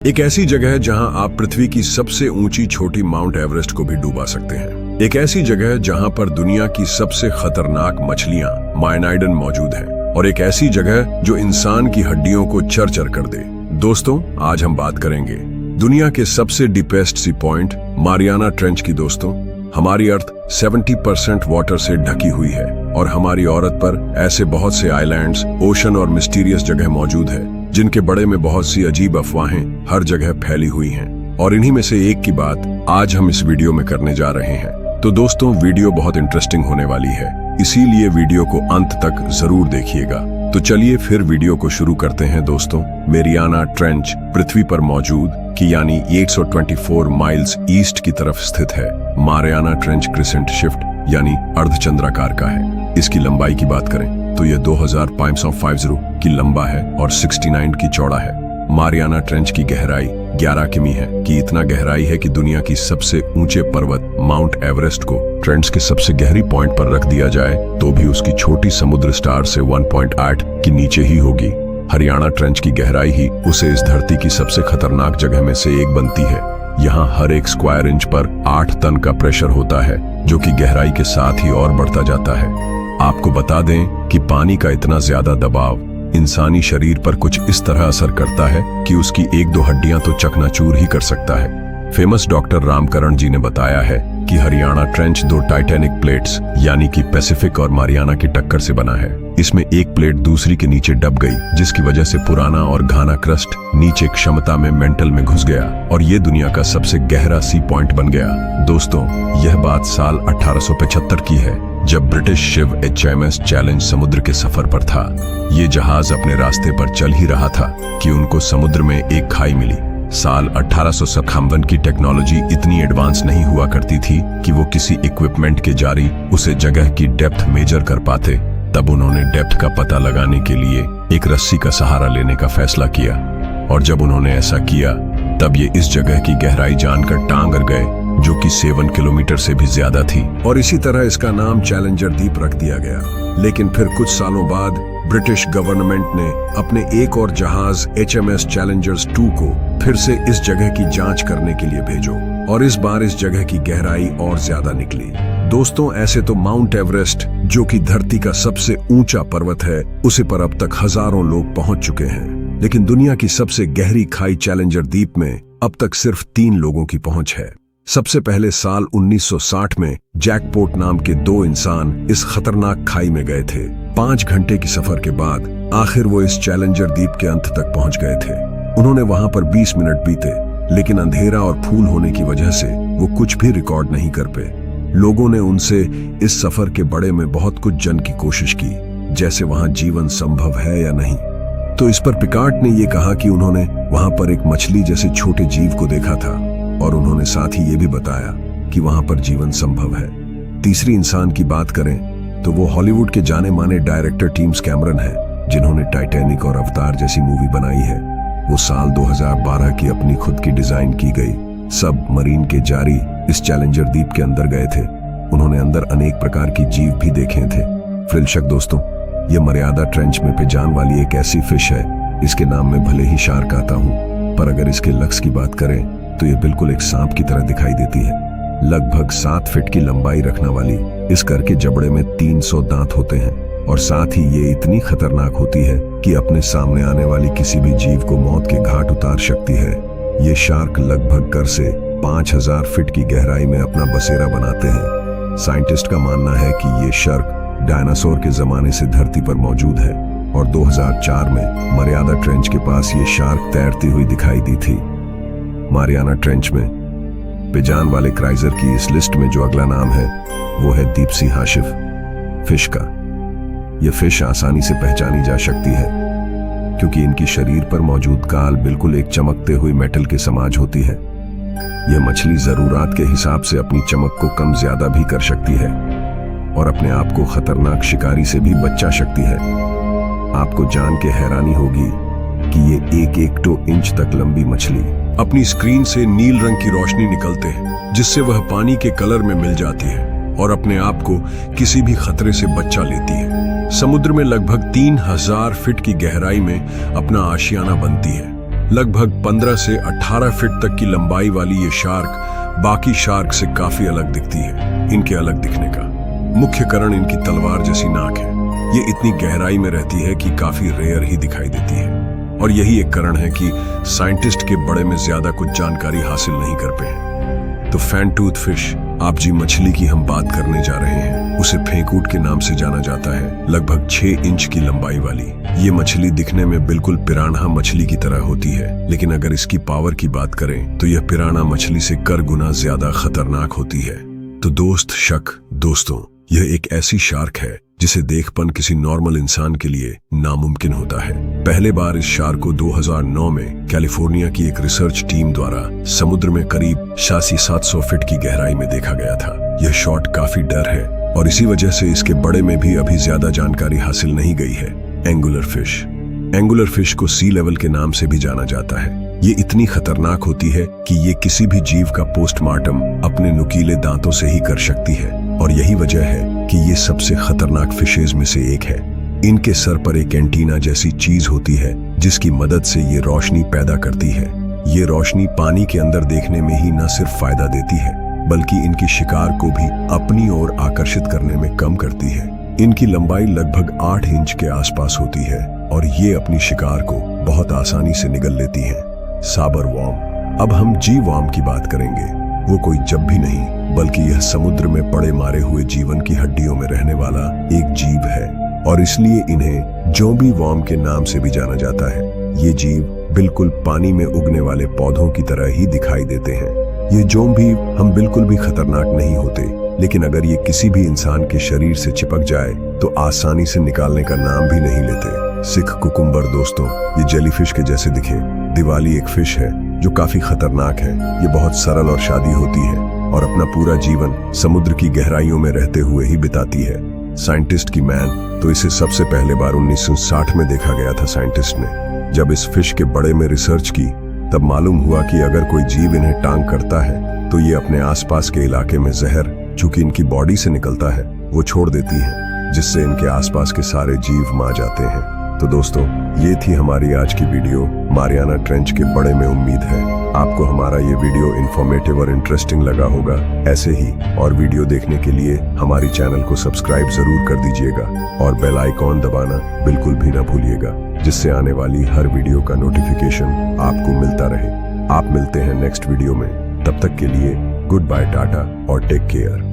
एक ऐसी जगह है जहां आप पृथ्वी की सबसे ऊंची छोटी माउंट एवरेस्ट को भी डुबा सकते हैं। एक ऐसी जगह जहां पर दुनिया की सबसे खतरनाक मछलियां मायनाइडन मौजूद हैं, और एक ऐसी जगह जो इंसान की हड्डियों को चरचर कर दे। दोस्तों, आज हम बात करेंगे दुनिया के सबसे deepest sea point Mariana Trench की। दोस्तों, हमारी अर्थ 70% वाटर से ढकी हुई है और हमारी औरत पर ऐसे बहुत से आइलैंड्स, ओशन और मिस्टीरियस जगह मौजूद है जिनके बड़े में बहुत सी अजीब अफवाहें हर जगह फैली हुई हैं। और इन्हीं में से एक की बात आज हम इस वीडियो में करने जा रहे हैं। तो दोस्तों, वीडियो बहुत इंटरेस्टिंग होने वाली है, इसीलिए वीडियो को अंत तक जरूर देखिएगा। तो चलिए फिर वीडियो को शुरू करते हैं। दोस्तों, मारियाना ट्रेंच पृथ्वी पर मौजूद की यानी 824 माइल्स ईस्ट की तरफ स्थित है। मारियाना ट्रेंच क्रिसेंट शिफ्ट यानी अर्धचंद्राकार का है। इसकी लंबाई की बात करें तो यह 2550 की लंबा है और 69 की चौड़ा है। मारियाना ट्रेंच की गहराई 11 किमी है कि इतना गहराई है कि दुनिया की सबसे ऊंचे पर्वत माउंट एवरेस्ट को ट्रेंच के सबसे गहरी पॉइंट पर रख दिया जाए तो भी उसकी छोटी समुद्र स्टार से 1.8 की नीचे ही होगी। हरियाणा ट्रेंच की गहराई ही उसे इस धरती की सबसे खतरनाक जगह में से एक बनती है। यहाँ हर एक स्क्वायर इंच पर 8 टन का प्रेशर होता है, जो कि गहराई के साथ ही और बढ़ता जाता है। आपको बता दें कि पानी का इतना ज्यादा दबाव इंसानी शरीर पर कुछ इस तरह असर करता है कि उसकी 1-2 हड्डियां तो चकनाचूर ही कर सकता है। फेमस डॉक्टर रामकरण जी ने बताया है कि हरियाणा ट्रेंच 2 टाइटैनिक प्लेट्स यानी कि पैसिफिक और मारियाना की टक्कर से बना है। इसमें एक प्लेट दूसरी के नीचे दब गई, जिसकी वजह से पुराना और घाना क्रस्ट नीचे क्षमता में मेंटल में घुस गया और ये दुनिया का सबसे गहरा सी पॉइंट बन गया। दोस्तों, यह बात साल 1875 की है, जब ब्रिटिश शिप HMS चैलेंज समुद्र के सफर पर था। ये जहाज अपने रास्ते पर चल ही रहा था कि उनको समुद्र में एक खाई मिली। साल 1857 की टेक्नोलॉजी इतनी एडवांस नहीं हुआ करती थी कि वो किसी इक्विपमेंट के जारी उसे जगह की डेप्थ मेजर कर पाते। तब उन्होंने डेप्थ का पता लगाने के लिए एक रस्सी का सहारा लेने का फैसला किया, और जब उन्होंने ऐसा किया तब ये इस जगह की गहराई जानकर टांग गए, जो कि 7 किलोमीटर से भी ज्यादा थी, और इसी तरह इसका नाम चैलेंजर द्वीप रख दिया गया। लेकिन फिर कुछ सालों बाद ब्रिटिश गवर्नमेंट ने अपने एक और जहाज HMS चैलेंजर्स 2 को फिर से इस जगह की जांच करने के लिए भेजो, और इस बार इस जगह की गहराई और ज्यादा निकली। दोस्तों, ऐसे तो माउंट एवरेस्ट, जो कि धरती का सबसे ऊंचा पर्वत है, उसे पर अब तक हजारों लोग पहुंच चुके हैं, लेकिन दुनिया की सबसे गहरी खाई चैलेंजर द्वीप में अब तक सिर्फ 3 लोगों की पहुंच है। सबसे पहले साल 1960 में जैकपॉट नाम के 2 इंसान इस खतरनाक खाई में गए थे। 5 घंटे की सफर के बाद आखिर वो इस चैलेंजर द्वीप के अंत तक पहुंच गए थे। उन्होंने वहां पर 20 मिनट बीते, लेकिन अंधेरा और फूल होने की वजह से वो कुछ भी रिकॉर्ड नहीं कर पाए। लोगों ने उनसे इस सफर के बड़े में बहुत कुछ जानने की कोशिश की, जैसे वहां जीवन संभव है या नहीं। तो इस पर पिकार्ट ने ये कहा कि उन्होंने वहां पर एक मछली जैसे छोटे जीव को देखा था, और उन्होंने साथ ही ये भी बताया कि वहां पर जीवन संभव है। तीसरी इंसान की बात करें तो वो हॉलीवुड के जाने माने डायरेक्टर टीम्स कैमरन हैं, जिन्होंने टाइटैनिक और अवतार जैसी मूवी बनाई है। वो साल 2012 की अपनी खुद की डिजाइन की गई सब मरीन के जारी इस चैलेंजर द्वीप के अंदर गए थे। उन्होंने अंदर अनेक प्रकार की जीव भी देखे थे। फ्रिलशक दोस्तों, ये मर्यादा ट्रेंच में जान वाली एक ऐसी फिश है, इसके नाम में भले ही शार्क आता हूँ, पर अगर इसके लक्स की बात करें तो ये बिल्कुल एक सांप की तरह दिखाई देती है। लगभग 7 फीट की लंबाई रखने वाली इस कर के जबड़े में 300 दांत होते हैं, और साथ ही ये इतनी खतरनाक होती है कि अपने सामने आने वाली किसी भी जीव को मौत के घाट उतार सकती है। ये शार्क लगभग कर से 5000 फीट की गहराई में अपना बसेरा बनाते हैं। साइंटिस्ट का मानना है कि ये शार्क डायनासोर के जमाने से धरती पर मौजूद है, और 2004 में मारियाना ट्रेंच के पास ये शार्क तैरती हुई दिखाई दी थी। मारियाना ट्रेंच में बेजान वाले क्राइजर की इस लिस्ट में जो अगला नाम है वो है डीप सी हाशिफ फिश का। यह फिश आसानी से पहचानी जा सकती है क्योंकि इनकी शरीर पर मौजूद काल बिल्कुल एक चमकते हुए मेटल के समाज होती है। यह मछली जरूरत के हिसाब से अपनी चमक को कम ज्यादा भी कर सकती है और अपने आप को खतरनाक शिकारी से भी बचा सकती है। आपको जान के हैरानी होगी कि ये 1-1 इंच तक लंबी मछली अपनी स्क्रीन से नील रंग की रोशनी निकलते हैं, जिससे वह पानी के कलर में मिल जाती है और अपने आप को किसी भी खतरे से बचा लेती है। समुद्र में लगभग 3000 फीट की गहराई में अपना आशियाना बनती है। लगभग 15 से 18 फीट तक की लंबाई वाली ये शार्क बाकी शार्क से काफी अलग दिखती है। इनके अलग दिखने का मुख्य कारण इनकी तलवार जैसी नाक है। ये इतनी गहराई में रहती है कि काफी रेयर ही दिखाई देती है, और यही एक कारण है कि साइंटिस्ट के बड़े में ज्यादा कुछ जानकारी हासिल नहीं कर पाए। तो फैनटूथ फिश आपजी मछली की हम बात करने जा रहे हैं। उसे फेंकूट के नाम से जाना जाता है। लगभग 6 इंच की लंबाई वाली ये मछली दिखने में बिल्कुल पिरान्हा मछली की तरह होती है, लेकिन अगर इसकी पावर की बात करें तो यह पिरान्हा मछली से कर गुना ज्यादा खतरनाक होती है। तो दोस्तों, यह एक ऐसी शार्क है जिसे देखपन किसी नॉर्मल इंसान के लिए नामुमकिन होता है। पहले बार इस शार्क को 2009 में कैलिफोर्निया की एक रिसर्च टीम द्वारा समुद्र में करीब 700 फीट की गहराई में देखा गया था। यह शॉट काफी डर है और इसी वजह से इसके बड़े में भी अभी ज्यादा जानकारी हासिल नहीं गई है। एंगुलर फिश को सी लेवल के नाम से भी जाना जाता है। ये इतनी खतरनाक होती है कि ये किसी भी जीव का पोस्टमार्टम अपने नुकीले दांतों से ही कर सकती है, और यही वजह है कि ये सबसे खतरनाक फिशेज में से एक है। इनके सर पर एक एंटीना जैसी चीज होती है जिसकी मदद से ये रोशनी पैदा करती है। ये रोशनी पानी के अंदर देखने में ही न सिर्फ फायदा देती है, बल्कि इनकी शिकार को भी अपनी ओर आकर्षित करने में कम करती है। इनकी लंबाई लगभग 8 इंच के आसपास होती है और ये अपनी शिकार को बहुत आसानी से निगल लेती हैं। साबर वॉर्म। अब हम जी वॉर्म की बात करेंगे। वो कोई जब भी नहीं, बल्कि यह समुद्र में पड़े मारे हुए जीवन की हड्डियों में रहने वाला एक जीव है, और इसलिए इन्हें जोम्बी वॉर्म के नाम से भी जाना जाता है। ये जीव बिल्कुल पानी में उगने वाले पौधों की तरह ही दिखाई देते हैं। ये जोम्बी हम बिल्कुल भी खतरनाक नहीं होते, लेकिन अगर ये किसी भी इंसान के शरीर से चिपक जाए तो आसानी से निकालने का नाम भी नहीं लेते। सिख कुकुम्बर। दोस्तों, ये जेलीफिश के जैसे दिखे दिवाली एक फिश है जो काफी खतरनाक है। ये बहुत सरल और शादी होती है और अपना पूरा जीवन समुद्र की गहराइयों में रहते हुए ही बिताती है। साइंटिस्ट की मैन। तो इसे सबसे पहले बार 1960 में देखा गया था साइंटिस्ट ने। जब इस फिश के बड़े में रिसर्च की तब मालूम हुआ कि अगर कोई जीव इन्हें टांग करता है तो ये अपने आसपास के इलाके में जहर, चूंकि इनकी बॉडी से निकलता है, वो छोड़ देती है, जिससे इनके आसपास के सारे जीव मार जाते हैं। तो दोस्तों, ये थी हमारी आज की वीडियो मारियाना ट्रेंच के बड़े में। उम्मीद है आपको हमारा ये वीडियो इन्फॉर्मेटिव और इंटरेस्टिंग लगा होगा। ऐसे ही और वीडियो देखने के लिए हमारी चैनल को सब्सक्राइब जरूर कर दीजिएगा और बेल आइकॉन दबाना बिल्कुल भी ना भूलिएगा, जिससे आने वाली हर वीडियो का नोटिफिकेशन आपको मिलता रहे। आप मिलते हैं नेक्स्ट वीडियो में। तब तक के लिए गुड बाय, टाटा और टेक केयर।